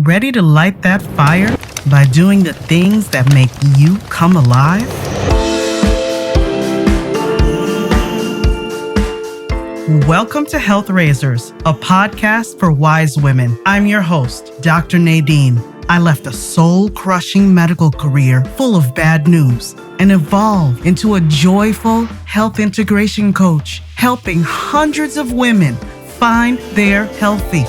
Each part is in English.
Ready to light that fire by doing the things that make you come alive? Welcome to Health Raisers, a podcast for wise women. I'm your host, Dr. Nadine. I left a soul-crushing medical career full of bad news and evolved into a joyful health integration coach, helping hundreds of women find their healthy.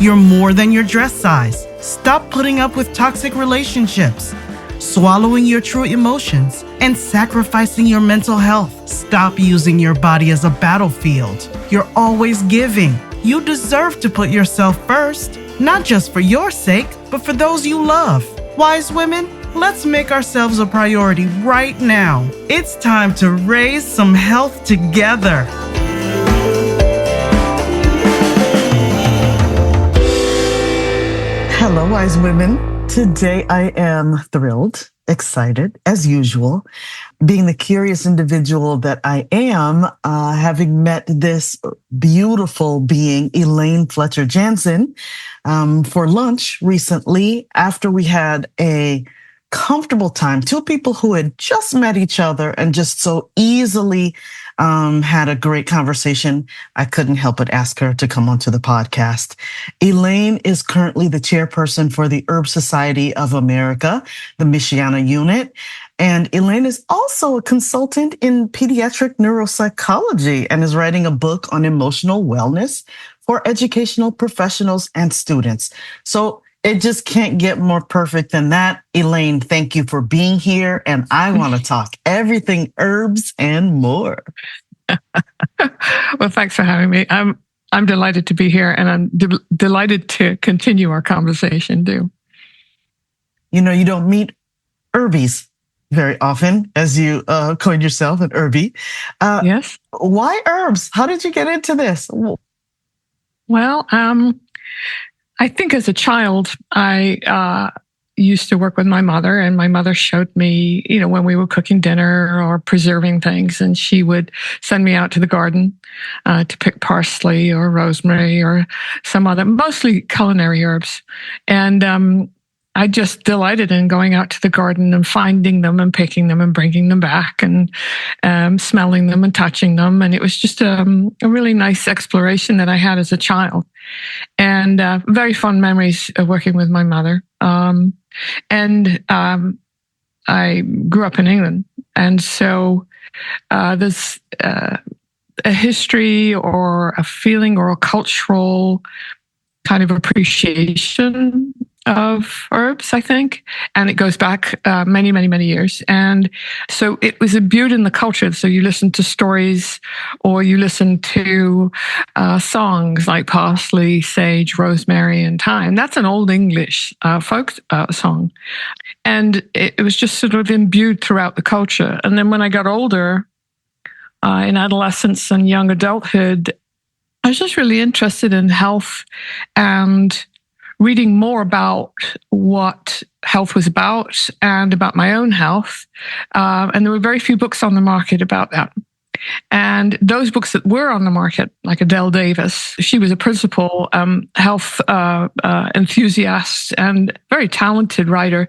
You're more than your dress size. Stop putting up with toxic relationships, swallowing your true emotions, and sacrificing your mental health. Stop using your body as a battlefield. You're always giving. You deserve to put yourself first, not just for your sake, but for those you love. Wise women, let's make ourselves a priority right now. It's time to raise some health together. Hello, wise women. Today I am thrilled, excited, as usual, being the curious individual that I am, having met this beautiful being, Elaine Fletcher-Janzen, for lunch recently after we had a comfortable time. Two people who had just met each other and just so easily had a great conversation. I couldn't help but ask her to come onto the podcast. Elaine is currently the chairperson for the Herb Society of America, the Michiana unit. And Elaine is also a consultant in pediatric neuropsychology and is writing a book on emotional wellness for educational professionals and students. So it just can't get more perfect than that. Elaine, thank you for being here. And I want to talk everything herbs and more. Well, thanks for having me. I'm delighted to be here, and I'm delighted to continue our conversation too. You know, you don't meet Herbies very often, as you coined yourself, an Herbie. Yes. Why herbs? How did you get into this? Well, I think as a child, I used to work with my mother, and my mother showed me, when we were cooking dinner or preserving things, and she would send me out to the garden to pick parsley or rosemary or some other, mostly culinary herbs. And I just delighted in going out to the garden and finding them and picking them and bringing them back and smelling them and touching them. And it was just a really nice exploration that I had as a child. And very fond memories of working with my mother. And I grew up in England. And so there's a history or a feeling or a cultural kind of appreciation of herbs, I think. And it goes back many, many, many years. And so it was imbued in the culture. So you listen to stories or you listen to songs like parsley, sage, rosemary, and thyme. That's an old English folk song. And it was just sort of imbued throughout the culture. And then when I got older, in adolescence and young adulthood, I was just really interested in health and reading more about what health was about and about my own health. And there were very few books on the market about that. And those books that were on the market, like Adele Davis, she was a principal health enthusiast and very talented writer.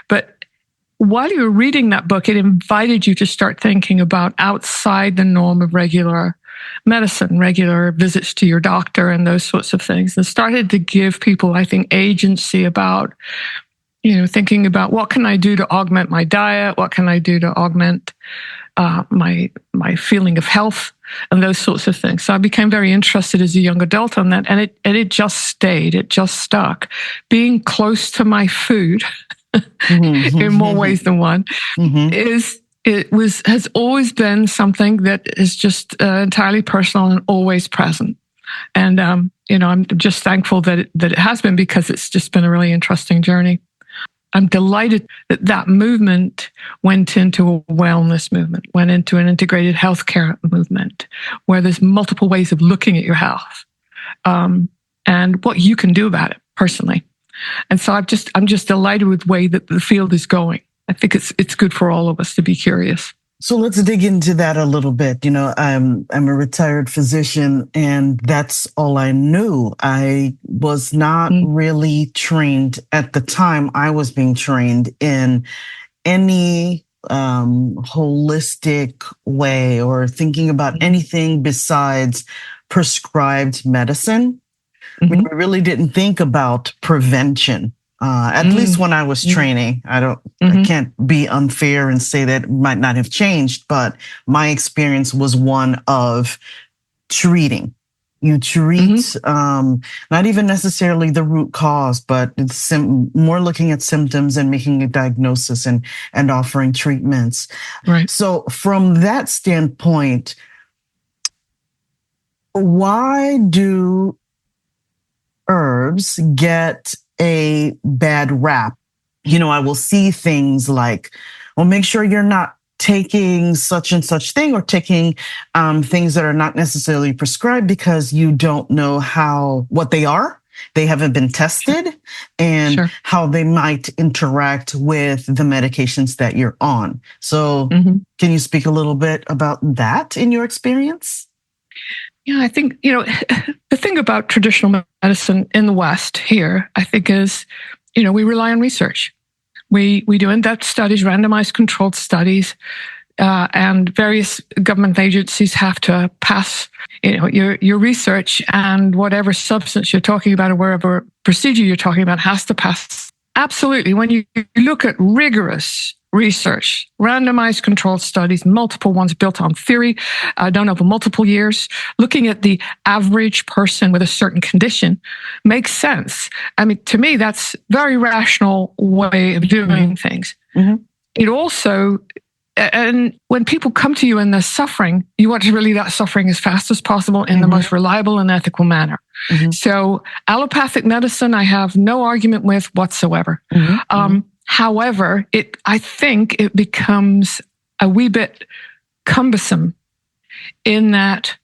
But while you were reading that book, it invited you to start thinking about outside the norm of regular medicine, regular visits to your doctor and those sorts of things, and started to give people, I think, agency about, thinking about what can I do to augment my diet? What can I do to augment my feeling of health and those sorts of things. So I became very interested as a young adult on that, and it just stayed. It just stuck. Being close to my food in more ways than one has always been something that is just entirely personal and always present. And, I'm just thankful that it has been, because it's just been a really interesting journey. I'm delighted that movement went into a wellness movement, went into an integrated healthcare movement, where there's multiple ways of looking at your health and what you can do about it personally. And so I'm just delighted with the way that the field is going. I think it's good for all of us to be curious. So let's dig into that a little bit. I'm a retired physician, and that's all I knew. I was not really trained at the time I was being trained in any holistic way or thinking about anything besides prescribed medicine. We really didn't think about prevention. At least when I was training. I can't be unfair and say that it might not have changed, but my experience was one of treating. You treat, not even necessarily the root cause, but it's more looking at symptoms and making a diagnosis and offering treatments. Right. So from that standpoint, why do herbs get a bad rap? I will see things like, well, make sure you're not taking such and such thing or taking things that are not necessarily prescribed because you don't know what they are. They haven't been tested and how they might interact with the medications that you're on. So can you speak a little bit about that in your experience? Yeah, I think, the thing about traditional medicine in the West here, I think is, we rely on research. We do in-depth studies, randomized controlled studies, and various government agencies have to pass, your research, and whatever substance you're talking about or whatever procedure you're talking about has to pass. Absolutely. When you look at rigorous research, randomized controlled studies, multiple ones built on theory, done over multiple years, looking at the average person with a certain condition makes sense. I mean, to me, that's a very rational way of doing things. It also, and when people come to you and they're suffering, you want to relieve that suffering as fast as possible in the most reliable and ethical manner. So allopathic medicine, I have no argument with whatsoever. However, I think it becomes a wee bit cumbersome in that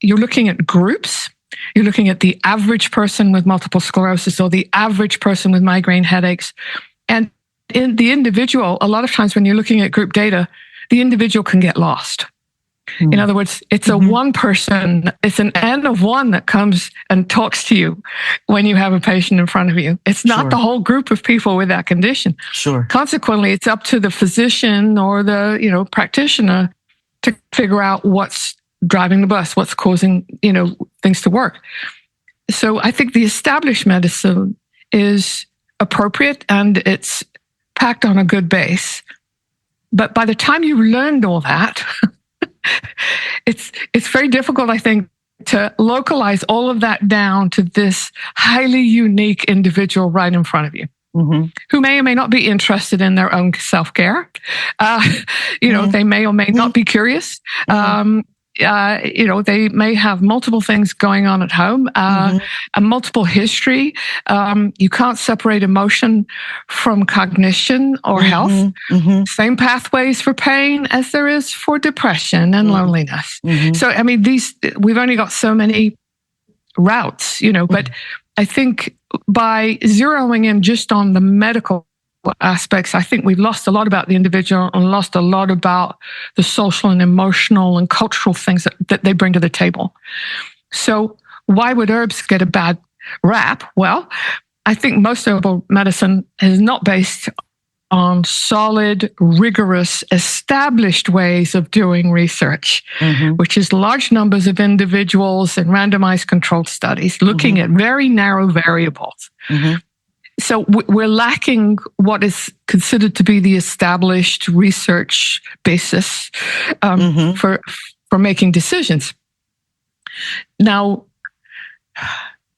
you're looking at groups. You're looking at the average person with multiple sclerosis or the average person with migraine headaches. And in the individual, a lot of times when you're looking at group data, the individual can get lost. In other words, it's a one person, it's an N of one that comes and talks to you when you have a patient in front of you. It's not the whole group of people with that condition. Consequently, it's up to the physician or the, practitioner to figure out what's driving the bus, what's causing, things to work. So I think the established medicine is appropriate and it's packed on a good base. But by the time you learned all that, it's very difficult, I think, to localize all of that down to this highly unique individual right in front of you, who may or may not be interested in their own self-care. They may or may not be curious. They may have multiple things going on at home, a multiple history. You can't separate emotion from cognition or health. Same pathways for pain as there is for depression and loneliness. So, I mean, we've only got so many routes, but I think by zeroing in just on the medical aspects, I think we've lost a lot about the individual and lost a lot about the social and emotional and cultural things that they bring to the table. So why would herbs get a bad rap? Well, I think most herbal medicine is not based on solid, rigorous, established ways of doing research, which is large numbers of individuals and randomized controlled studies looking at very narrow variables. So we're lacking what is considered to be the established research basis for making decisions. Now,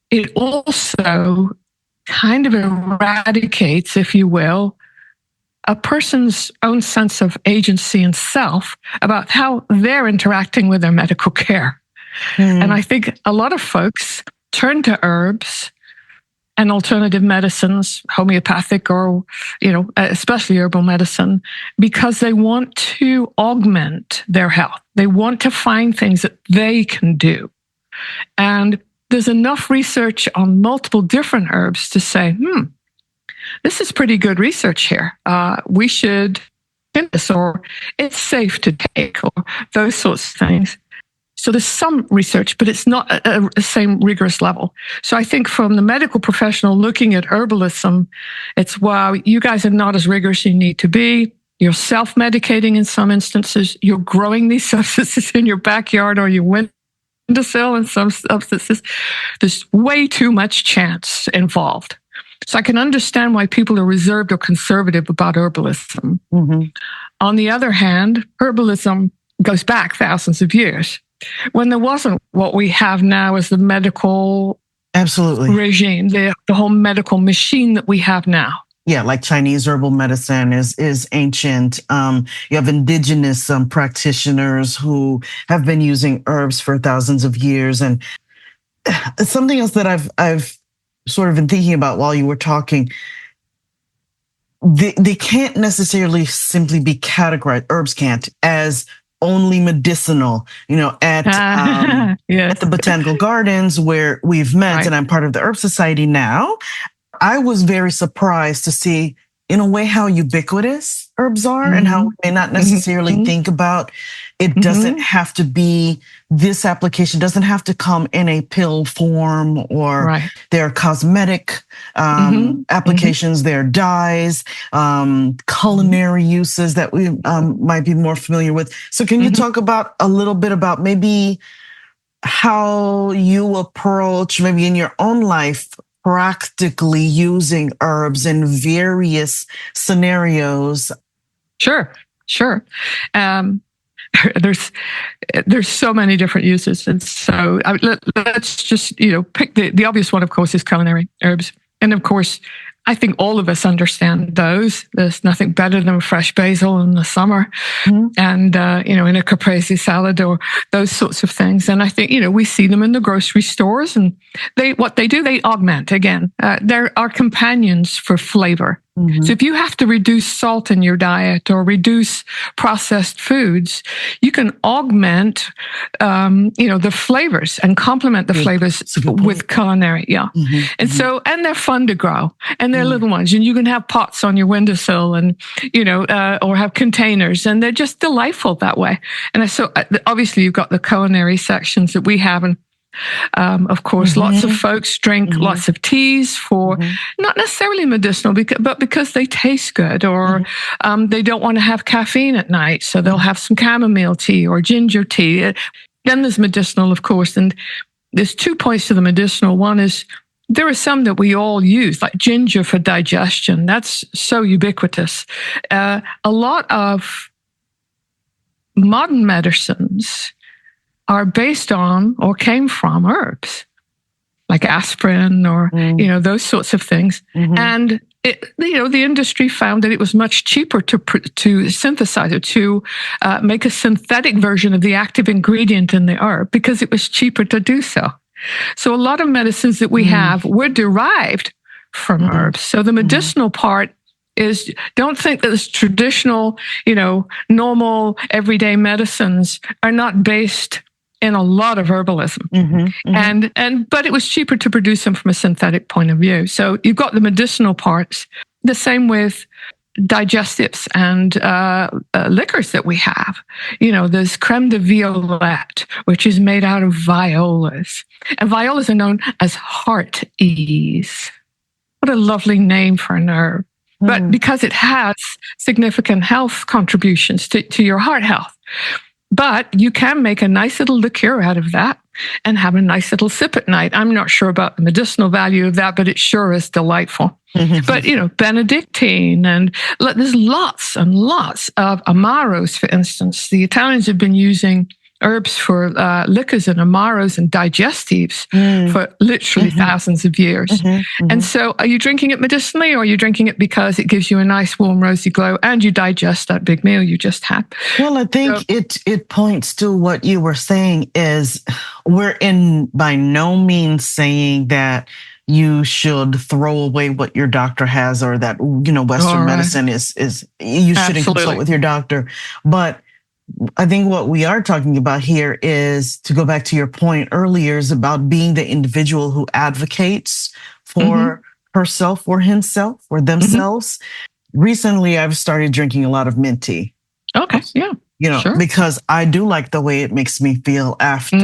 it also kind of eradicates, if you will, a person's own sense of agency and self about how they're interacting with their medical care. And I think a lot of folks turn to herbs and alternative medicines, homeopathic or, especially herbal medicine, because they want to augment their health. They want to find things that they can do. And there's enough research on multiple different herbs to say, this is pretty good research here. We should this, or it's safe to take, or those sorts of things. So there's some research, but it's not a same rigorous level. So I think from the medical professional looking at herbalism, it's, wow, you guys are not as rigorous as you need to be. You're self-medicating in some instances. You're growing these substances in your backyard or your windowsill in some substances. There's way too much chance involved. So I can understand why people are reserved or conservative about herbalism. Mm-hmm. On the other hand, herbalism goes back thousands of years when there wasn't what we have now as the medical regime, the whole medical machine that we have now. Yeah, like Chinese herbal medicine is ancient. You have indigenous practitioners who have been using herbs for thousands of years. And something else that I've sort of been thinking about while you were talking, they can't necessarily simply be categorized, herbs can't, as only medicinal, at yes. at the botanical gardens where we've met, right. And I'm part of the Herb Society now. I was very surprised to see, in a way, how ubiquitous herbs are, mm-hmm. and how we may not necessarily mm-hmm. think about it. Mm-hmm. Doesn't have to be, this application doesn't have to come in a pill form, or right. There are cosmetic mm-hmm. applications, mm-hmm. there are dyes, culinary mm-hmm. uses that we might be more familiar with. So can you mm-hmm. talk about a little bit about maybe how you approach, maybe in your own life, practically using herbs in various scenarios? Sure. There's so many different uses, and so let's just pick the obvious one. Of course, is culinary herbs, and of course, I think all of us understand those. There's nothing better than fresh basil in the summer, mm-hmm. and in a caprese salad or those sorts of things. And I think we see them in the grocery stores, and they augment again. They're our companions for flavor. Mm-hmm. So if you have to reduce salt in your diet or reduce processed foods, you can augment, the flavors and complement the flavors with culinary. Yeah. Mm-hmm. And so, and they're fun to grow, and they're mm-hmm. little ones, and you can have pots on your windowsill and, or have containers, and they're just delightful that way. And so obviously you've got the culinary sections that we have, and of course, mm-hmm. lots of folks drink mm-hmm. lots of teas for mm-hmm. not necessarily medicinal, but because they taste good, or mm-hmm. They don't want to have caffeine at night, so they'll have some chamomile tea or ginger tea. Then there's medicinal, of course, and there's 2 points to the medicinal. One is there are some that we all use, like ginger for digestion. That's so ubiquitous. A lot of modern medicines are based on or came from herbs, like aspirin or, those sorts of things. Mm-hmm. And, the industry found that it was much cheaper to synthesize it, to make a synthetic version of the active ingredient in the herb, because it was cheaper to do so. So a lot of medicines that we have were derived from herbs. So the medicinal part is, don't think that this traditional, normal everyday medicines are not based in a lot of herbalism. Mm-hmm, mm-hmm. But it was cheaper to produce them from a synthetic point of view. So you've got the medicinal parts, the same with digestives and liquors that we have. There's creme de violette, which is made out of violas. And violas are known as heart ease. What a lovely name for an herb. But because it has significant health contributions to your heart health. But you can make a nice little liqueur out of that and have a nice little sip at night. I'm not sure about the medicinal value of that, but it sure is delightful. Mm-hmm. But, Benedictine, and there's lots and lots of amaros, for instance. The Italians have been using herbs for liquors and amaros and digestives for literally thousands of years. And so are you drinking it medicinally, or are you drinking it because it gives you a nice warm rosy glow and you digest that big meal you just had? Well, I think it points to what you were saying is we're by no means saying that you should throw away what your doctor has, or that, Western medicine is you shouldn't consult with your doctor. But I think what we are talking about here is, to go back to your point earlier, is about being the individual who advocates for herself or himself or themselves. recently I've started drinking a lot of mint tea. Okay, yeah. Sure. Because I do like the way it makes me feel after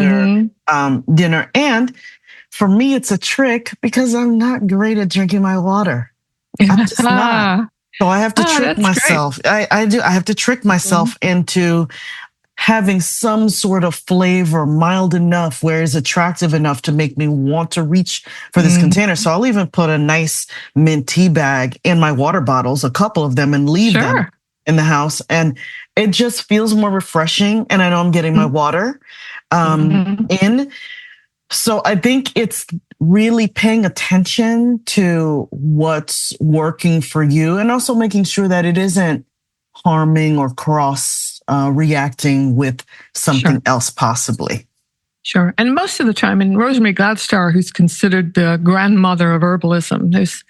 dinner. And for me, it's a trick because I'm not great at drinking my water. I'm just not. So I have to trick myself. I do. I have to trick myself into having some sort of flavor mild enough where it's attractive enough to make me want to reach for this container. So I'll even put a nice mint tea bag in my water bottles, a couple of them, and leave them in the house. And it just feels more refreshing. And I know I'm getting my water in. So I think it's really paying attention to what's working for you and also making sure that it isn't harming or cross reacting with something else possibly. Sure. And most of the time, and Rosemary Gladstar, who's considered the grandmother of herbalism, there's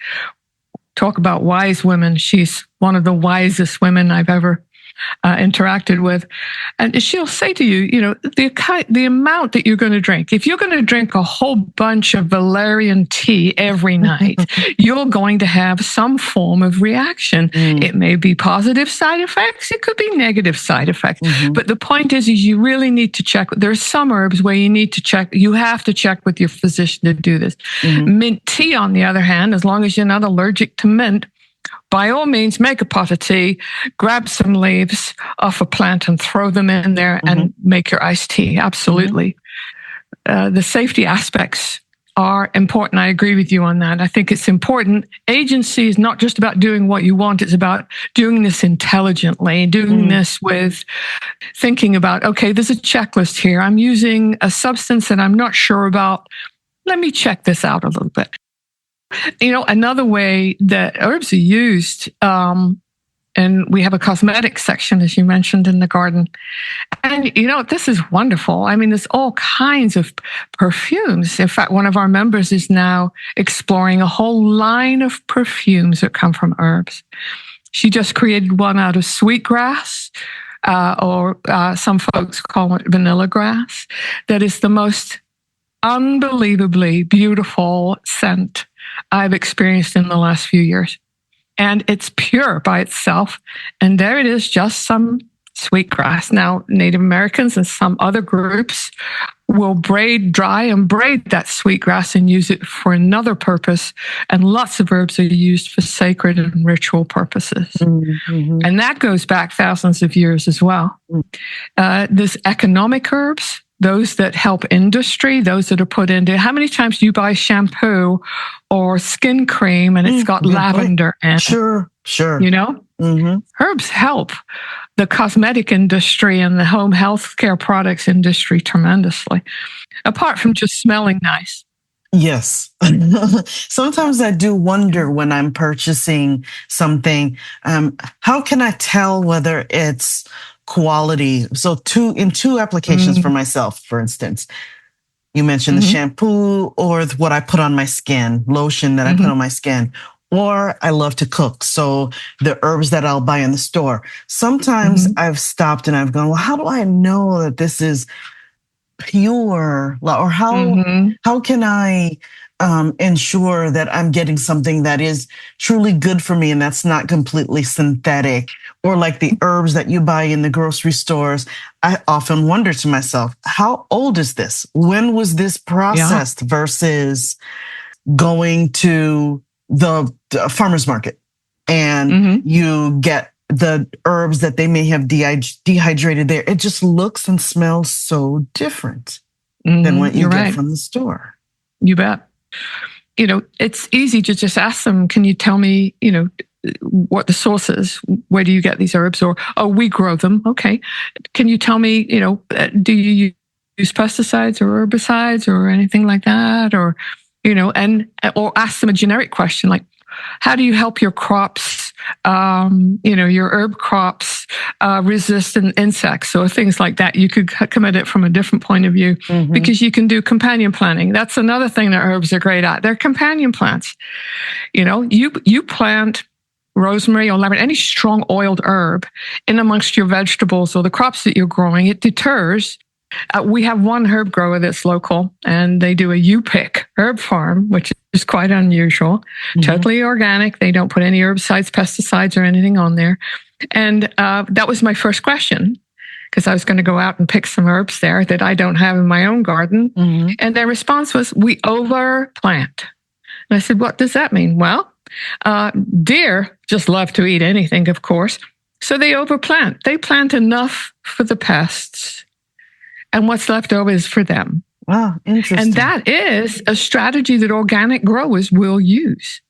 talk about wise women. She's one of the wisest women I've ever interacted with. And she'll say to you, the amount that you're going to drink, if you're going to drink a whole bunch of valerian tea every night, you're going to have some form of reaction. It may be positive side effects. It could be negative side effects. But the point is you really need to check. There's some herbs where you need to check. You have to check with your physician to do this. Mint tea, on the other hand, as long as you're not allergic to mint, by all means, make a pot of tea, grab some leaves off a plant and throw them in there and make your iced tea. Absolutely. The safety aspects are important. I agree with you on that. I think it's important. Agency is not just about doing what you want. It's about doing this intelligently, doing this with thinking about, okay, there's a checklist here. I'm using a substance that I'm not sure about. Let me check this out a little bit. Another way that herbs are used, and we have a cosmetic section, as you mentioned, in the garden. And, this is wonderful. I mean, there's all kinds of perfumes. In fact, one of our members is now exploring a whole line of perfumes that come from herbs. She just created one out of sweetgrass, or some folks call it vanilla grass, that is the most unbelievably beautiful scent I've experienced in the last few years. And it's pure by itself. And there it is, just some sweetgrass. Now, Native Americans and some other groups will dry and braid that sweetgrass and use it for another purpose. And lots of herbs are used for sacred and ritual purposes. And that goes back thousands of years as well. There's economic herbs, those that help industry, those that are put into. How many times do you buy shampoo or skin cream and it's got lavender in it? Sure. Herbs help the cosmetic industry and the home health care products industry tremendously, apart from just smelling nice. Yes. Sometimes I do wonder when I'm purchasing something, how can I tell whether it's quality? So in two applications for myself, for instance, you mentioned the shampoo or what I put on my skin, lotion that I put on my skin, or I love to cook. So the herbs that I'll buy in the store. Sometimes I've stopped and I've gone, well, how do I know that this is pure? Or how can I ensure that I'm getting something that is truly good for me and that's not completely synthetic? Or like the herbs that you buy in the grocery stores, I often wonder to myself, how old is this? When was this processed versus going to the farmer's market and you get the herbs that they may have dehydrated there? It just looks and smells so different than what you get from the store. You bet. It's easy to just ask them, can you tell me, what the source is? Where do you get these herbs? Or, oh, we grow them. Okay. Can you tell me, do you use pesticides or herbicides or anything like that? Or, or ask them a generic question like, how do you help your crops, your herb crops resist insects or things like that? You could come at it from a different point of view because you can do companion planting. That's another thing that herbs are great at. They're companion plants. You plant rosemary or lavender, any strong oiled herb in amongst your vegetables or the crops that you're growing. It deters We have one herb grower that's local, and they do a U-pick herb farm, which is quite unusual, totally organic. They don't put any herbicides, pesticides, or anything on there. And that was my first question, because I was going to go out and pick some herbs there that I don't have in my own garden. And their response was, we overplant. And I said, what does that mean? Well, deer just love to eat anything, of course. So they overplant. They plant enough for the pests, and what's left over is for them. Wow, interesting. And that is a strategy that organic growers will use.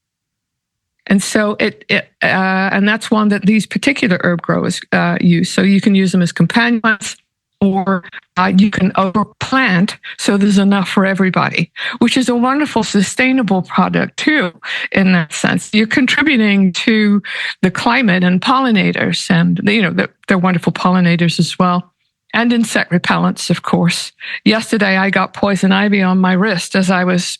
And so and that's one that these particular herb growers use. So you can use them as companions, or you can overplant so there's enough for everybody, which is a wonderful, sustainable product too, in that sense. You're contributing to the climate and pollinators, and they're wonderful pollinators as well. And insect repellents, of course. Yesterday, I got poison ivy on my wrist as I was,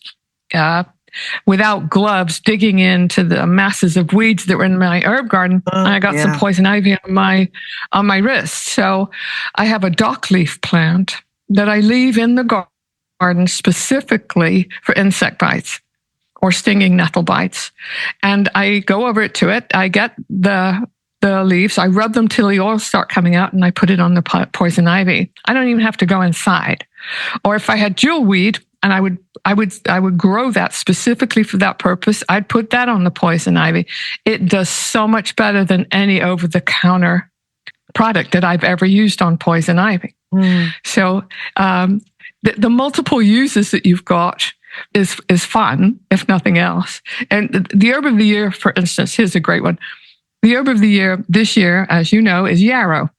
without gloves, digging into the masses of weeds that were in my herb garden. And I got some poison ivy on my wrist. So I have a dock leaf plant that I leave in the garden specifically for insect bites or stinging nettle bites. And I go over to it. I get the leaves, I rub them till the oils start coming out, and I put it on the poison ivy. I don't even have to go inside. Or if I had jewelweed, and I would grow that specifically for that purpose, I'd put that on the poison ivy. It does so much better than any over-the-counter product that I've ever used on poison ivy. So the multiple uses that you've got is fun, if nothing else. And the herb of the year, for instance, here's a great one. The herb of the year this year, as you know, is yarrow.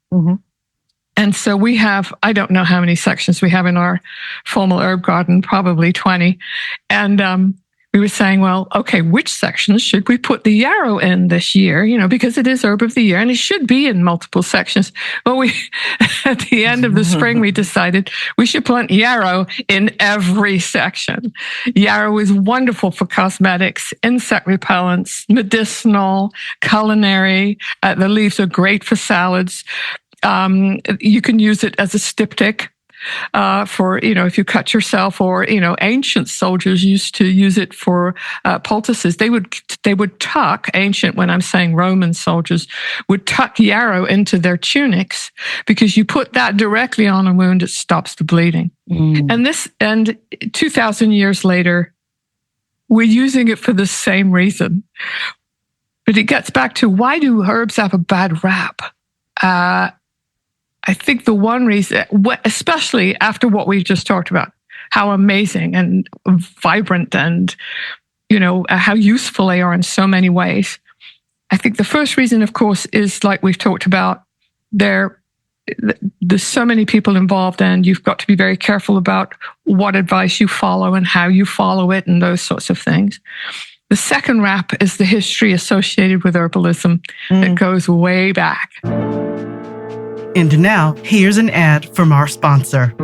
And so we have, I don't know how many sections we have in our formal herb garden, probably 20. And we were saying, well, okay, which sections should we put the yarrow in this year? Because it is herb of the year, and it should be in multiple sections. Well, at the end of the spring, we decided we should plant yarrow in every section. Yarrow is wonderful for cosmetics, insect repellents, medicinal, culinary. The leaves are great for salads. You can use it as a styptic for, if you cut yourself, or, ancient soldiers used to use it for poultices. They would tuck, ancient, when I'm saying Roman soldiers, would tuck yarrow into their tunics, because you put that directly on a wound, it stops the bleeding. And 2,000 years later, we're using it for the same reason. But it gets back to, why do herbs have a bad rap? I think the one reason, especially after what we've just talked about, how amazing and vibrant and, how useful they are in so many ways. I think the first reason, of course, is like we've talked about, there's so many people involved, and you've got to be very careful about what advice you follow and how you follow it and those sorts of things. The second rap is the history associated with herbalism that goes way back. And now, here's an ad from our sponsor.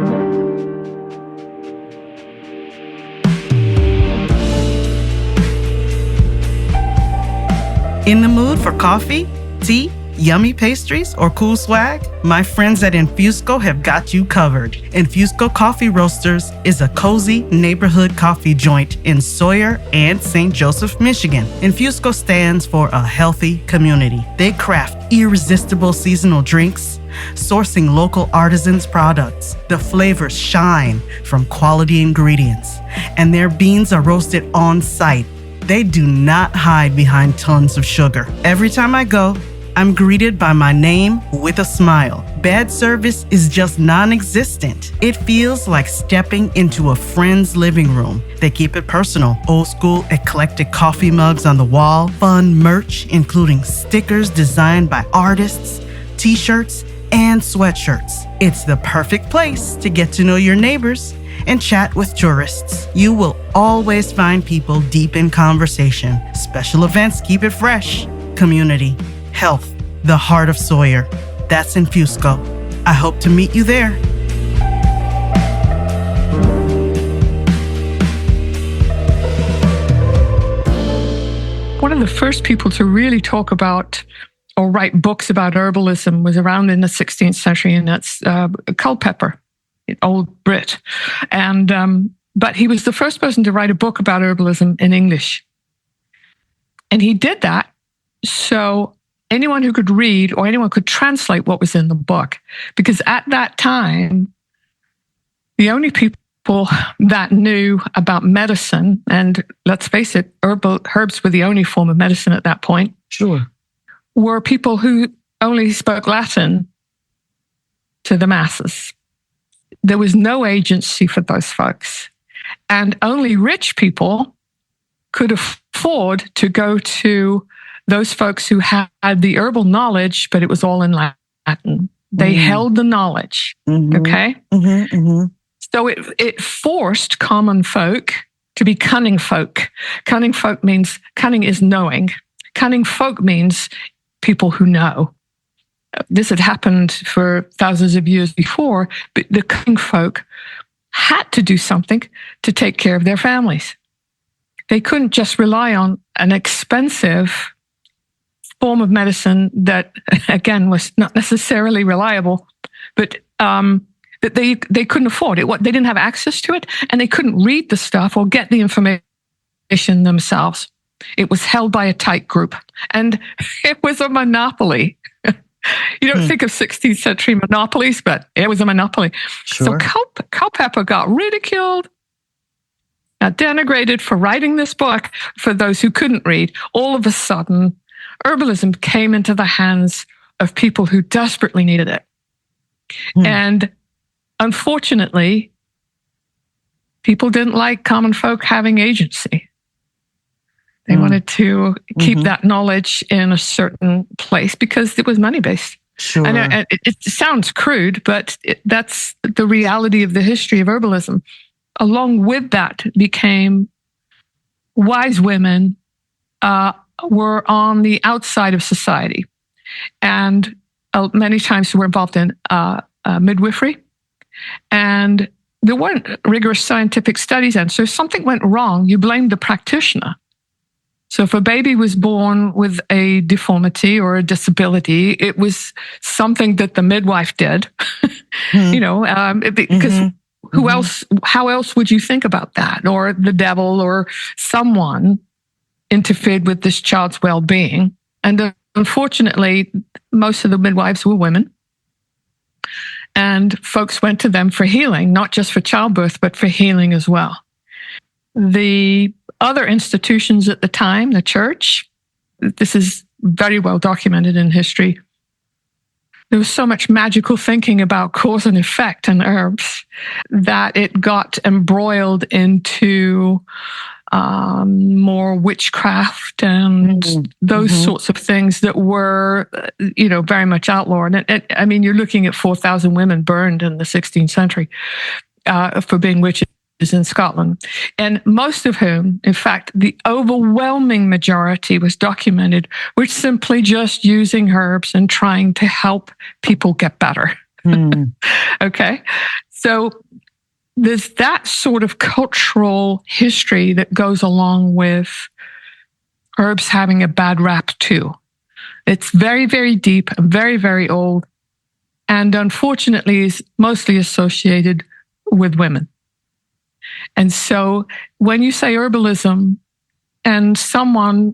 In the mood for coffee, tea, yummy pastries, or cool swag? My friends at Infusco have got you covered. Infusco Coffee Roasters is a cozy neighborhood coffee joint in Sawyer and St. Joseph, Michigan. Infusco stands for a healthy community. They craft irresistible seasonal drinks, sourcing local artisans' products. The flavors shine from quality ingredients, and their beans are roasted on site. They do not hide behind tons of sugar. Every time I go, I'm greeted by my name with a smile. Bad service is just non-existent. It feels like stepping into a friend's living room. They keep it personal. Old school, eclectic coffee mugs on the wall, fun merch, including stickers designed by artists, t-shirts, and sweatshirts. It's the perfect place to get to know your neighbors and chat with tourists. You will always find people deep in conversation. Special events keep it fresh. Community, health, the heart of Sawyer. That's Infusco. I hope to meet you there. One of the first people to really talk about or write books about herbalism was around in the 16th century, and that's Culpeper. old Brit. And but he was the first person to write a book about herbalism in English. And he did that so anyone who could read or anyone could translate what was in the book. Because at that time, the only people that knew about medicine, and let's face it, herbs were the only form of medicine at that point. Sure. Were people who only spoke Latin to the masses. There was no agency for those folks. And only rich people could afford to go to those folks who had the herbal knowledge, but it was all in Latin. They held the knowledge, okay? So it forced common folk to be cunning folk. Cunning folk means, cunning is knowing. Cunning folk means people who know. This had happened for thousands of years before, but the cunning folk had to do something to take care of their families. They couldn't just rely on an expensive form of medicine that, again, was not necessarily reliable, but that they couldn't afford it. They didn't have access to it, and they couldn't read the stuff or get the information themselves. It was held by a tight group, and it was a monopoly. You don't think of 16th century monopolies, but it was a monopoly. Sure. So Culpeper got ridiculed, got denigrated for writing this book for those who couldn't read. All of a sudden, herbalism came into the hands of people who desperately needed it. And unfortunately, people didn't like common folk having agency. They wanted to keep that knowledge in a certain place because it was money-based. Sure. And it sounds crude, but that's the reality of the history of herbalism. Along with that became wise women were on the outside of society. And many times were involved in midwifery. And there weren't rigorous scientific studies. And so if something went wrong, you blamed the practitioner. So if a baby was born with a deformity or a disability, it was something that the midwife did, because who else, how else would you think about that? Or the devil or someone interfered with this child's well-being. And unfortunately, most of the midwives were women. And folks went to them for healing, not just for childbirth, but for healing as well. The other institutions at the time, the church, this is very well documented in history. There was so much magical thinking about cause and effect in herbs that it got embroiled into more witchcraft and those sorts of things that were, very much outlawed. And you're looking at 4,000 women burned in the 16th century for being witches in Scotland, and most of whom, in fact, the overwhelming majority was documented, were simply just using herbs and trying to help people get better. Okay. So there's that sort of cultural history that goes along with herbs having a bad rap too. It's very, very deep and very, very old, and unfortunately is mostly associated with women. And so when you say herbalism, and someone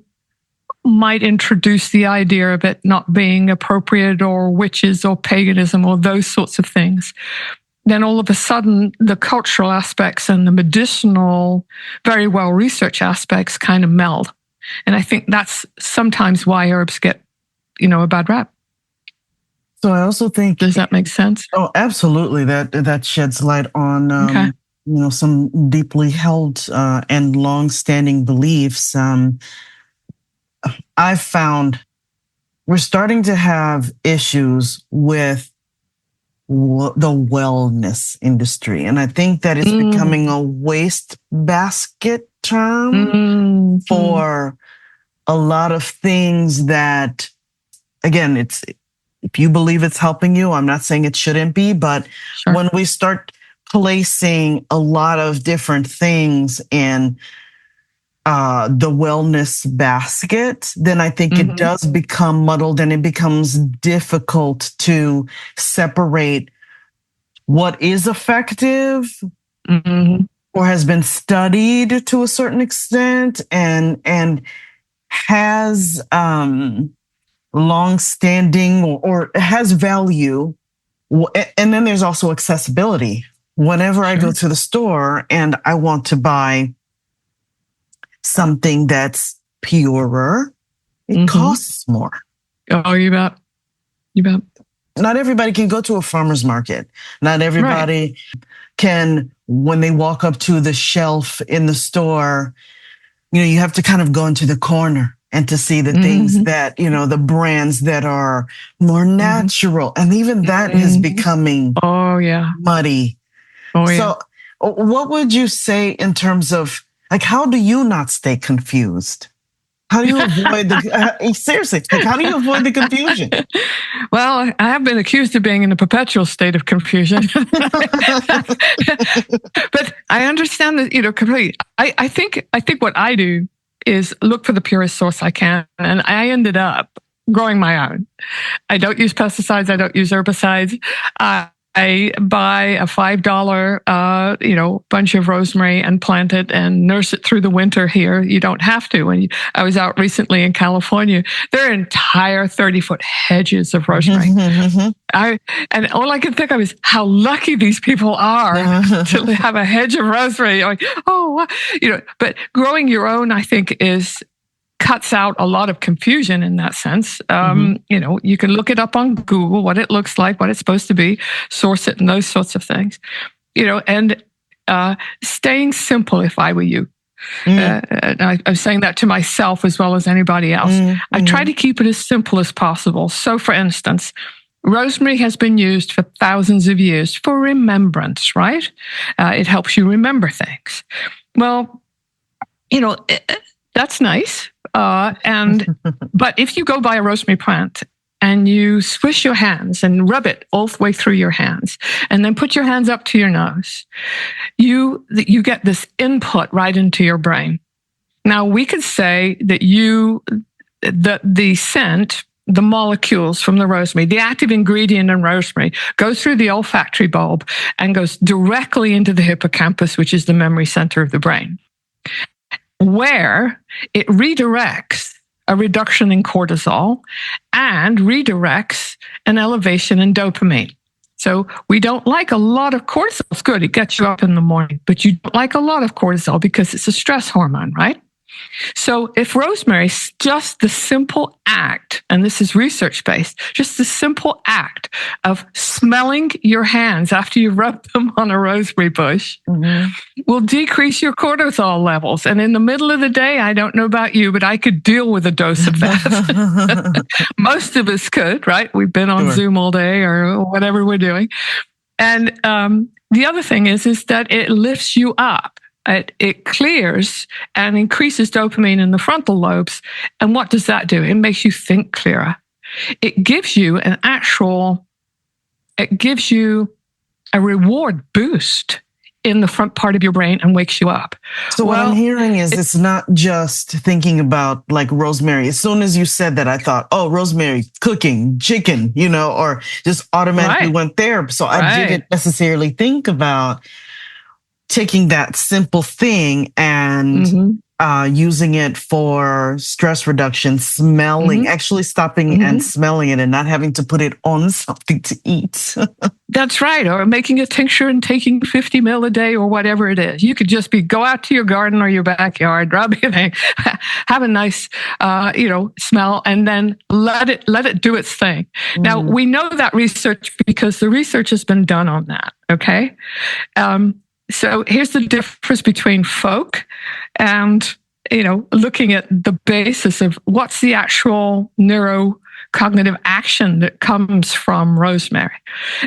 might introduce the idea of it not being appropriate or witches or paganism or those sorts of things, then all of a sudden the cultural aspects and the medicinal, very well researched aspects kind of meld. And I think that's sometimes why herbs get, a bad rap. So I also think... Does that make sense? Oh, absolutely. That sheds light on... Okay. Some deeply held and long-standing beliefs. I've found we're starting to have issues with the wellness industry. And I think that it's becoming a wastebasket term for a lot of things that, again, if you believe it's helping you, I'm not saying it shouldn't be, but when we start placing a lot of different things in the wellness basket, then I think it does become muddled and it becomes difficult to separate what is effective Mm-hmm. or has been studied to a certain extent and has long-standing or has value. And then there's also accessibility. Whenever I go to the store and I want to buy something that's purer, it costs more. Oh, you bet. You bet. Not everybody can go to a farmer's market. Not everybody can, when they walk up to the shelf in the store, you have to kind of go into the corner and to see the things that, the brands that are more natural. And even that is becoming muddy. Oh, yeah. So what would you say in terms of, like, how do you not stay confused? How do you avoid seriously, like, how do you avoid the confusion? Well, I have been accused of being in a perpetual state of confusion. But I understand that, completely. I think what I do is look for the purest source I can. And I ended up growing my own. I don't use pesticides. I don't use herbicides. I buy a $5, bunch of rosemary and plant it and nurse it through the winter here. You don't have to. I was out recently in California, there are entire 30-foot hedges of rosemary. And all I could think of is how lucky these people are to have a hedge of rosemary. Like, but growing your own, I think, cuts out a lot of confusion in that sense. You can look it up on Google, what it looks like, what it's supposed to be, source it, and those sorts of things. And staying simple, if I were you. And I'm saying that to myself as well as anybody else. I try to keep it as simple as possible. So, for instance, rosemary has been used for thousands of years for remembrance, right? It helps you remember things. Well, that's nice. But if you go buy a rosemary plant and you swish your hands and rub it all the way through your hands and then put your hands up to your nose, you get this input right into your brain. Now, we could say that the scent, the molecules from the rosemary, the active ingredient in rosemary, goes through the olfactory bulb and goes directly into the hippocampus, which is the memory center of the brain, where it redirects a reduction in cortisol and redirects an elevation in dopamine. So we don't like a lot of cortisol. It's good. It gets you up in the morning, but you don't like a lot of cortisol because it's a stress hormone, right? So if rosemary, just the simple act, and this is research-based, just the simple act of smelling your hands after you rub them on a rosemary bush will decrease your cortisol levels. And in the middle of the day, I don't know about you, but I could deal with a dose of that. Most of us could, right? We've been on Zoom all day or whatever we're doing. And the other thing is that it lifts you up. It clears and increases dopamine in the frontal lobes. And what does that do? It makes you think clearer. It gives you a reward boost in the front part of your brain and wakes you up. So what I'm hearing is it's not just thinking about like rosemary. As soon as you said that, I thought, oh, rosemary, cooking, chicken, or just automatically went there. So I didn't necessarily think about taking that simple thing and using it for stress reduction, smelling, actually stopping and smelling it and not having to put it on something to eat. That's right. Or making a tincture and taking 50 ml a day or whatever it is. You could just go out to your garden or your backyard, rub your thing, have a nice, smell, and then let it do its thing. Now, we know that research because the research has been done on that. Okay. So here's the difference between folk and, looking at the basis of what's the actual neurocognitive action that comes from rosemary.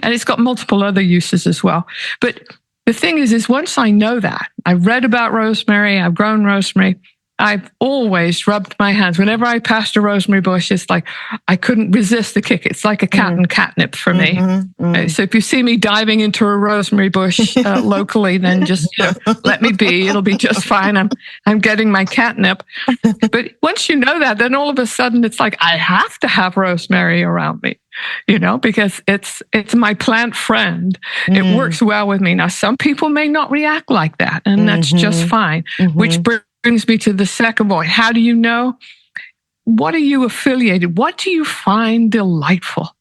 And it's got multiple other uses as well. But the thing is once I know that, I've read about rosemary, I've grown rosemary, I've always rubbed my hands. Whenever I passed a rosemary bush, it's like I couldn't resist the kick. It's like a cat and catnip for me. So if you see me diving into a rosemary bush locally, then just let me be. It'll be just fine. I'm getting my catnip. But once you know that, then all of a sudden it's like I have to have rosemary around me, because it's my plant friend. It works well with me. Now, some people may not react like that, and that's just fine, which brings me to the second point. How do you know? What are you affiliated? What do you find delightful?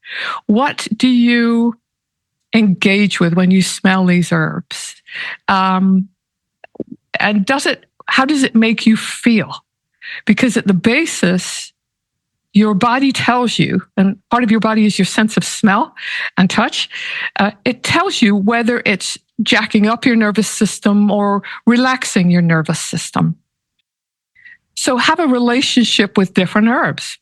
What do you engage with when you smell these herbs? And how does it make you feel? Because at the basis, your body tells you, and part of your body is your sense of smell and touch. It tells you whether it's jacking up your nervous system or relaxing your nervous system. So have a relationship with different herbs.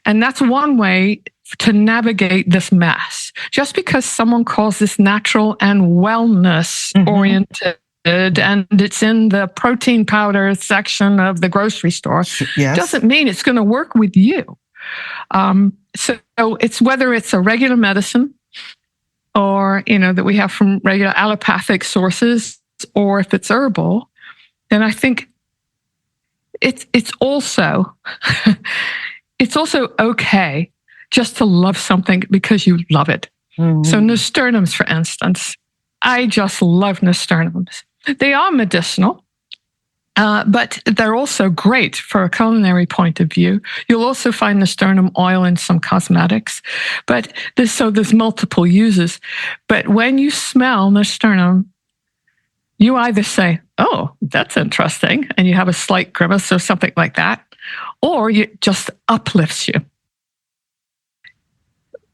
And that's one way to navigate this mess. Just because someone calls this natural and wellness oriented, and it's in the protein powder section of the grocery store, doesn't mean it's going to work with you. So it's whether it's a regular medicine or, that we have from regular allopathic sources, or if it's herbal, then I think it's also okay just to love something because you love it. So nasturtiums, for instance, I just love nasturtiums. They are medicinal, but they're also great for a culinary point of view. You'll also find nasturtium oil in some cosmetics, but there's multiple uses. But when you smell nasturtium, you either say, "Oh, that's interesting," and you have a slight grimace or something like that, or it just uplifts you.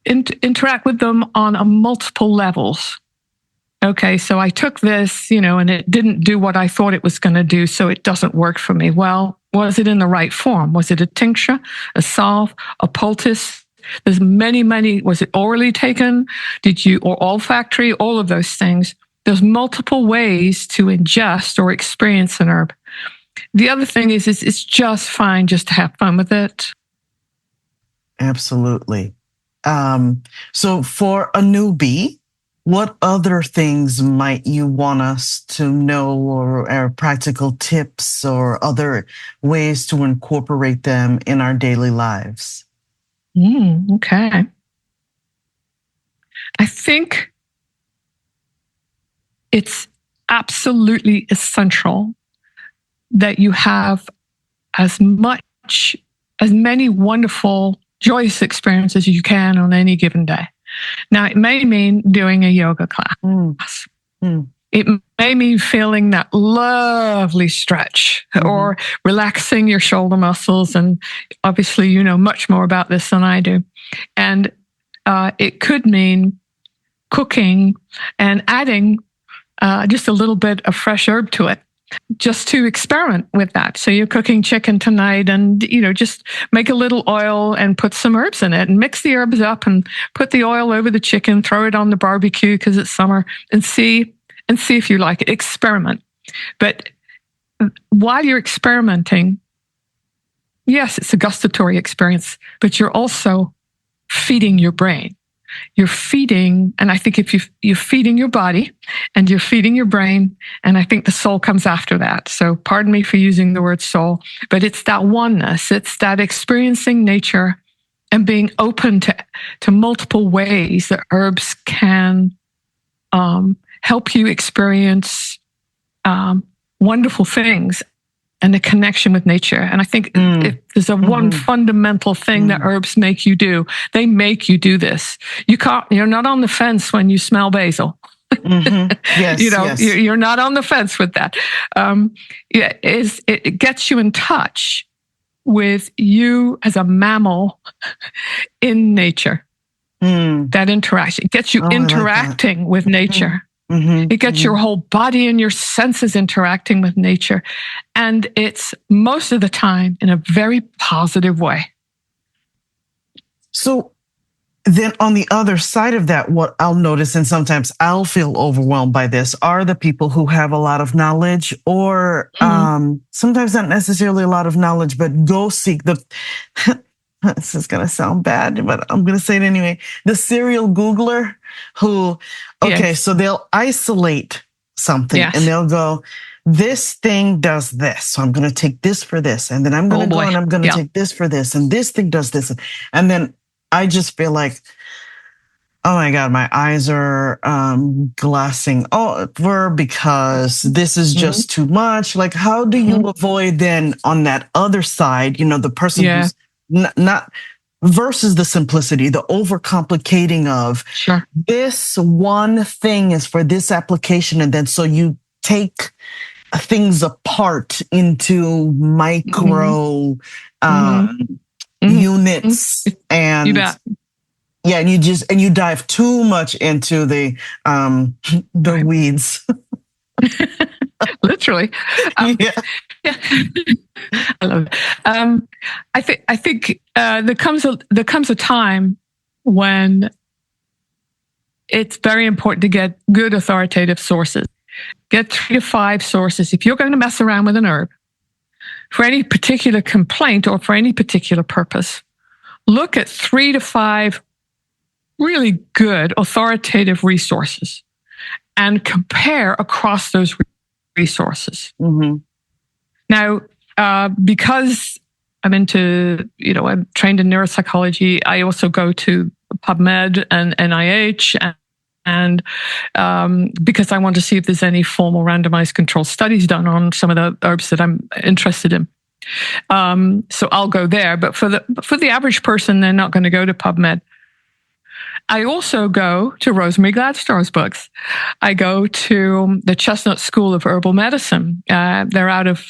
Interact with them on multiple levels. Okay, so I took this, and it didn't do what I thought it was going to do, so it doesn't work for me. Well, was it in the right form? Was it a tincture, a salve, a poultice? There's many. Was it orally taken? Or olfactory? All of those things. There's multiple ways to ingest or experience an herb. The other thing is it's just fine just to have fun with it. Absolutely. So for a newbie, what other things might you want us to know, or practical tips or other ways to incorporate them in our daily lives? Okay. I think it's absolutely essential that you have as many wonderful, joyous experiences as you can on any given day. Now, it may mean doing a yoga class. It may mean feeling that lovely stretch or relaxing your shoulder muscles. And obviously, you know much more about this than I do. And it could mean cooking and adding just a little bit of fresh herb to it, just to experiment with that. So you're cooking chicken tonight and, just make a little oil and put some herbs in it and mix the herbs up and put the oil over the chicken, throw it on the barbecue because it's summer, and see if you like it. Experiment. But while you're experimenting, yes, it's a gustatory experience, but you're also feeding your brain. You're feeding, and I think if you're feeding your body and you're feeding your brain, and I think the soul comes after that. So pardon me for using the word soul, but it's that oneness. It's that experiencing nature and being open to multiple ways that herbs can help you experience wonderful things and the connection with nature. And I think if there's one fundamental thing that herbs make you do, they make you do this. You're not on the fence when you smell basil. Yes, yes. You're not on the fence with that. It gets you in touch with you as a mammal in nature. That interaction. It gets you interacting with nature. It gets your whole body and your senses interacting with nature. And it's most of the time in a very positive way. So then on the other side of that, what I'll notice, and sometimes I'll feel overwhelmed by this, are the people who have a lot of knowledge, or sometimes not necessarily a lot of knowledge, but go seek the, this is going to sound bad, but I'm going to say it anyway. The serial Googler who, okay, so they'll isolate something and they'll go, this thing does this. So I'm going to take this for this. And then I'm going to go and I'm going to take this for this. And this thing does this. And then I just feel like, oh my God, my eyes are glassing over because this is just too much. Like, how do you avoid then on that other side, the person who's not versus the simplicity, the overcomplicating of this one thing is for this application. And then so you take things apart into micro units and you bet. Yeah, and you dive too much into the weeds. Literally. Yeah. I love it. I think there comes a time when it's very important to get good authoritative sources. Get 3 to 5 sources. If you're going to mess around with an herb for any particular complaint or for any particular purpose, look at 3 to 5 really good authoritative resources and compare across those resources. Now, because I'm trained in neuropsychology, I also go to PubMed and NIH, and because I want to see if there's any formal randomized controlled studies done on some of the herbs that I'm interested in. So I'll go there, but for the average person, they're not going to go to PubMed. I also go to Rosemary Gladstar's books. I go to the Chestnut School of Herbal Medicine. They're out of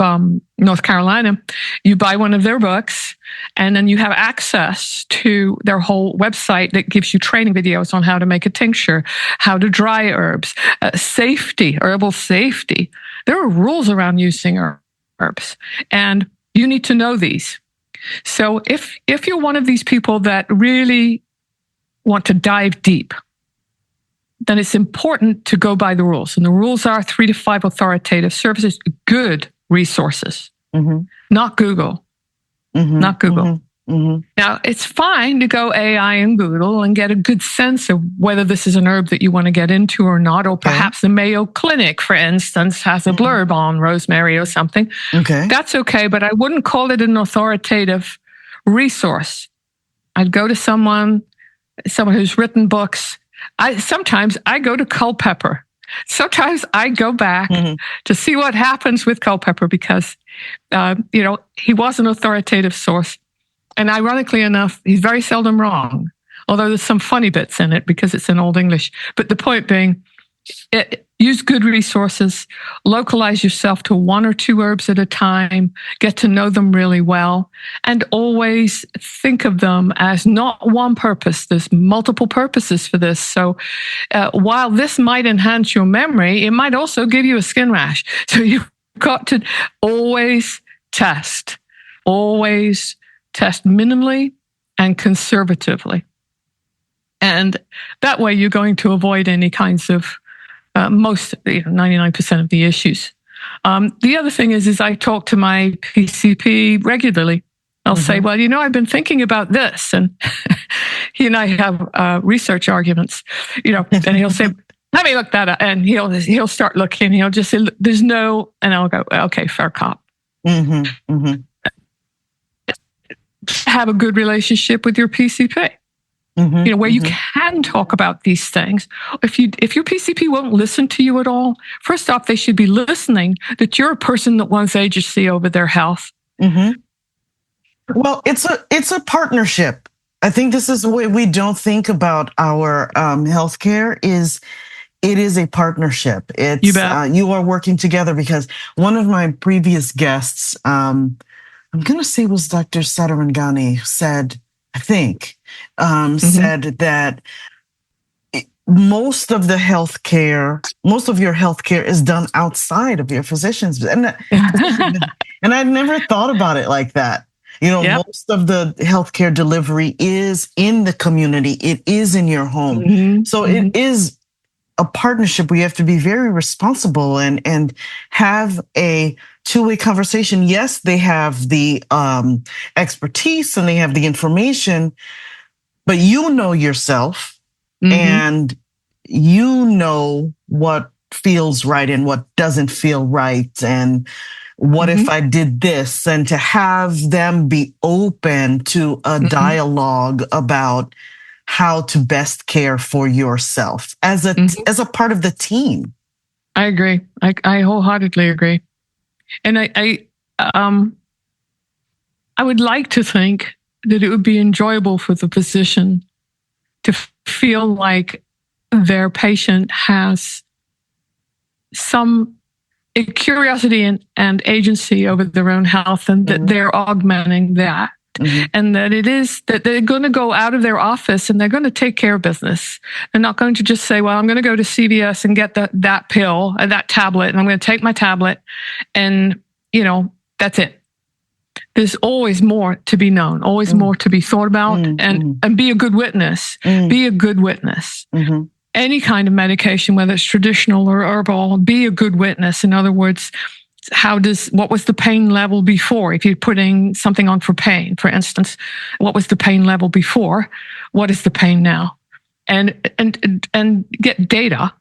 North Carolina. You buy one of their books, and then you have access to their whole website that gives you training videos on how to make a tincture, how to dry herbs, safety, herbal safety. There are rules around using herbs, and you need to know these. So if you're one of these people that really want to dive deep, then it's important to go by the rules. And the rules are 3 to 5 authoritative services, good resources, not Google, not Google. Now, it's fine to go AI and Google and get a good sense of whether this is an herb that you want to get into or not, or perhaps the Mayo Clinic, for instance, has a blurb on rosemary or something. That's okay, but I wouldn't call it an authoritative resource. I'd go to someone who's written books. Sometimes I go to Culpeper. Sometimes I go back to see what happens with Culpeper because, he was an authoritative source. And ironically enough, he's very seldom wrong, although there's some funny bits in it because it's in Old English. But the point being, use good resources, localize yourself to 1 or 2 herbs at a time, get to know them really well, and always think of them as not one purpose. There's multiple purposes for this. So while this might enhance your memory, it might also give you a skin rash. So you've got to always test minimally and conservatively. And that way you're going to avoid any kinds of 99% of the issues. The other thing is I talk to my PCP regularly. I'll say, well, I've been thinking about this. And he and I have research arguments, and he'll say, let me look that up. And he'll start looking. He'll just say, there's no, and I'll go, okay, fair cop. Have a good relationship with your PCP. Where you can talk about these things. If your PCP won't listen to you at all, first off, they should be listening that you're a person that wants agency over their health. Well, it's a partnership. I think this is the way we don't think about our healthcare. It is a partnership. It's you are working together, because one of my previous guests, I'm going to say was Dr. Satarangani, said, I think, said that most of your healthcare is done outside of your physicians. And I'd never thought about it like that. Yep. Most of the healthcare delivery is in the community. It is in your home. Mm-hmm. So Mm-hmm. it is a partnership where you have to be very responsible and have a two-way conversation. Yes, they have the expertise and they have the information, but you know yourself, Mm-hmm. and you know what feels right and what doesn't feel right, and what Mm-hmm. if I did this, and to have them be open to a Mm-hmm. dialogue about how to best care for yourself as a part of the team. I agree. I wholeheartedly agree. And I would like to think that it would be enjoyable for the physician to feel like their patient has some curiosity and agency over their own health, and that they're augmenting that. Mm-hmm. And that it is that they're going to go out of their office and they're going to take care of business. They're not going to just say, well, I'm going to go to CVS and get that pill, that tablet, and I'm going to take my tablet and, that's it. There's always more to be known, always more to be thought about, and be a good witness. Be a good witness. Mm-hmm. Any kind of medication, whether it's traditional or herbal, be a good witness. In other words, what was the pain level before? If you're putting something on for pain, for instance, what was the pain level before? What is the pain now? And get data,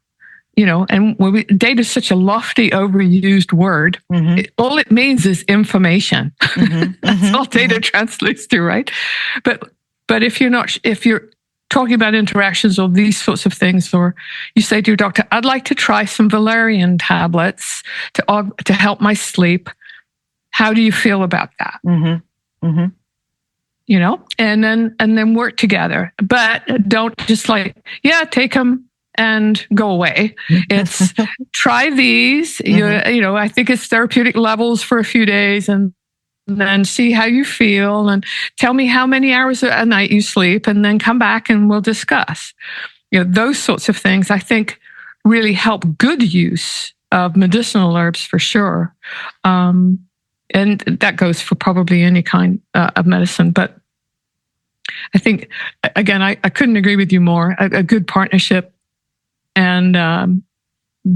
and data is such a lofty, overused word. Mm-hmm. All it means is information. Mm-hmm. That's all data translates to, right? But if you're talking about interactions or these sorts of things, or you say to your doctor, I'd like to try some valerian tablets to help my sleep. How do you feel about that? Mm-hmm. Mm-hmm. And then work together, but don't just take them and go away. It's try these, mm-hmm. I think it's therapeutic levels for a few days, and then see how you feel, and tell me how many hours a night you sleep, and then come back and we'll discuss. Those sorts of things, I think, really help good use of medicinal herbs for sure. And that goes for probably any kind of medicine. But I think, again, I couldn't agree with you more. A good partnership and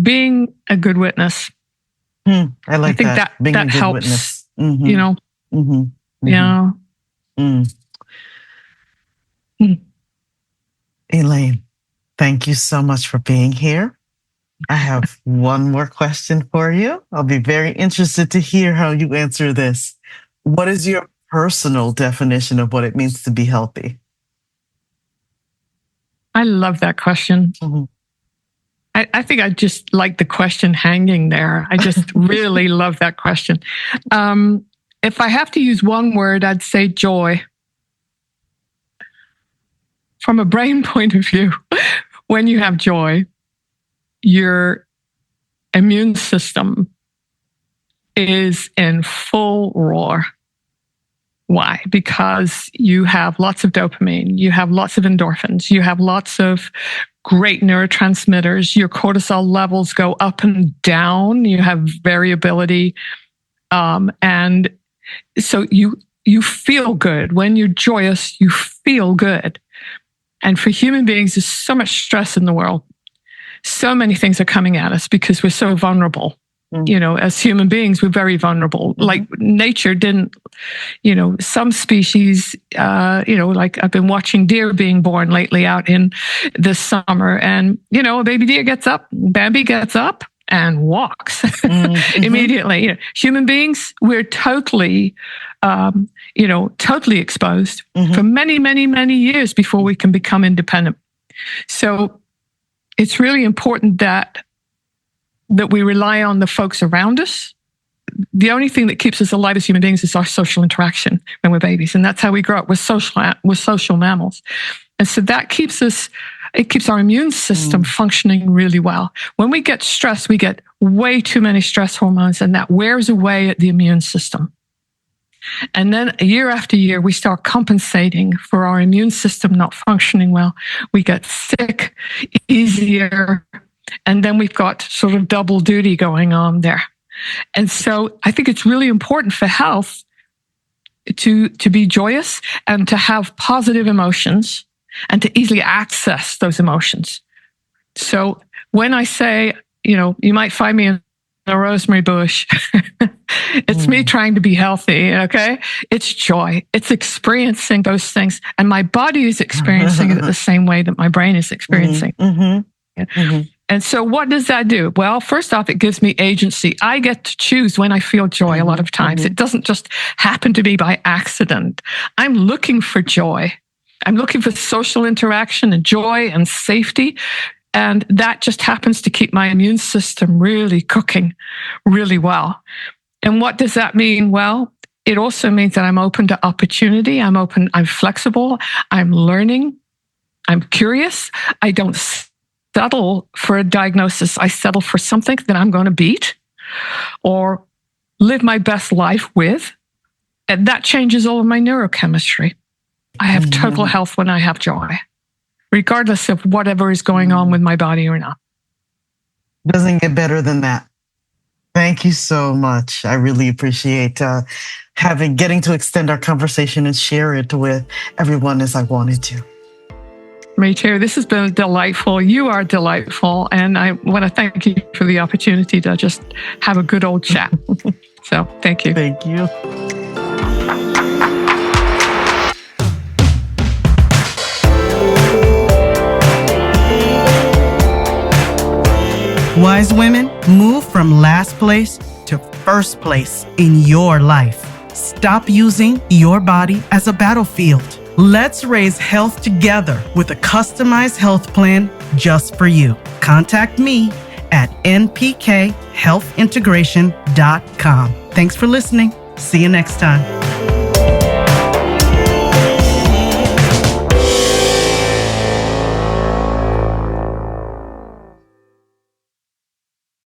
being a good witness. I think that. Being that a good helps. Witness. Mm-hmm. Mm-hmm. Mm-hmm. Yeah. Elaine, thank you so much for being here. I have one more question for you. I'll be very interested to hear how you answer this. What is your personal definition of what it means to be healthy? I love that question. Mm-hmm. I think I just like the question hanging there. I just really love that question. If I have to use one word, I'd say joy. From a brain point of view, when you have joy, your immune system is in full roar. Why? Because you have lots of dopamine, you have lots of endorphins, you have lots of great neurotransmitters. Your cortisol levels go up and down. You have variability. And so you feel good. When you're joyous, you feel good. And for human beings, there's so much stress in the world. So many things are coming at us because we're so vulnerable. As human beings, we're very vulnerable. Like nature didn't, some species, like I've been watching deer being born lately out in this summer, and, a baby deer gets up, Bambi gets up and walks immediately. Human beings, we're totally, totally exposed for many, many, many years before we can become independent. So it's really important that we rely on the folks around us. The only thing that keeps us alive as human beings is our social interaction when we're babies. And that's how we grow up. We're social mammals. And so that keeps our immune system functioning really well. When we get stressed, we get way too many stress hormones, and that wears away at the immune system. And then year after year, we start compensating for our immune system not functioning well. We get sick easier. And then we've got sort of double duty going on there. And so I think it's really important for health to be joyous and to have positive emotions and to easily access those emotions. So when I say, you might find me in a rosemary bush, it's me trying to be healthy, okay? It's joy. It's experiencing those things. And my body is experiencing it the same way that my brain is experiencing. And so what does that do? Well, first off, it gives me agency. I get to choose when I feel joy a lot of times. It doesn't just happen to be by accident. I'm looking for joy. I'm looking for social interaction and joy and safety. And that just happens to keep my immune system really cooking really well. And what does that mean? Well, it also means that I'm open to opportunity. I'm flexible. I'm learning. I'm curious. I don't settle for a diagnosis. I settle for something that I'm going to beat or live my best life with. And that changes all of my neurochemistry. I have total health when I have joy, regardless of whatever is going on with my body or not. Doesn't get better than that. Thank you so much. I really appreciate getting to extend our conversation and share it with everyone as I wanted to. Me too. This has been delightful. You are delightful. And I want to thank you for the opportunity to just have a good old chat. So thank you. Thank you. Wise women, move from last place to first place in your life. Stop using your body as a battlefield. Let's raise health together with a customized health plan just for you. Contact me at npkhealthintegration.com. Thanks for listening. See you next time.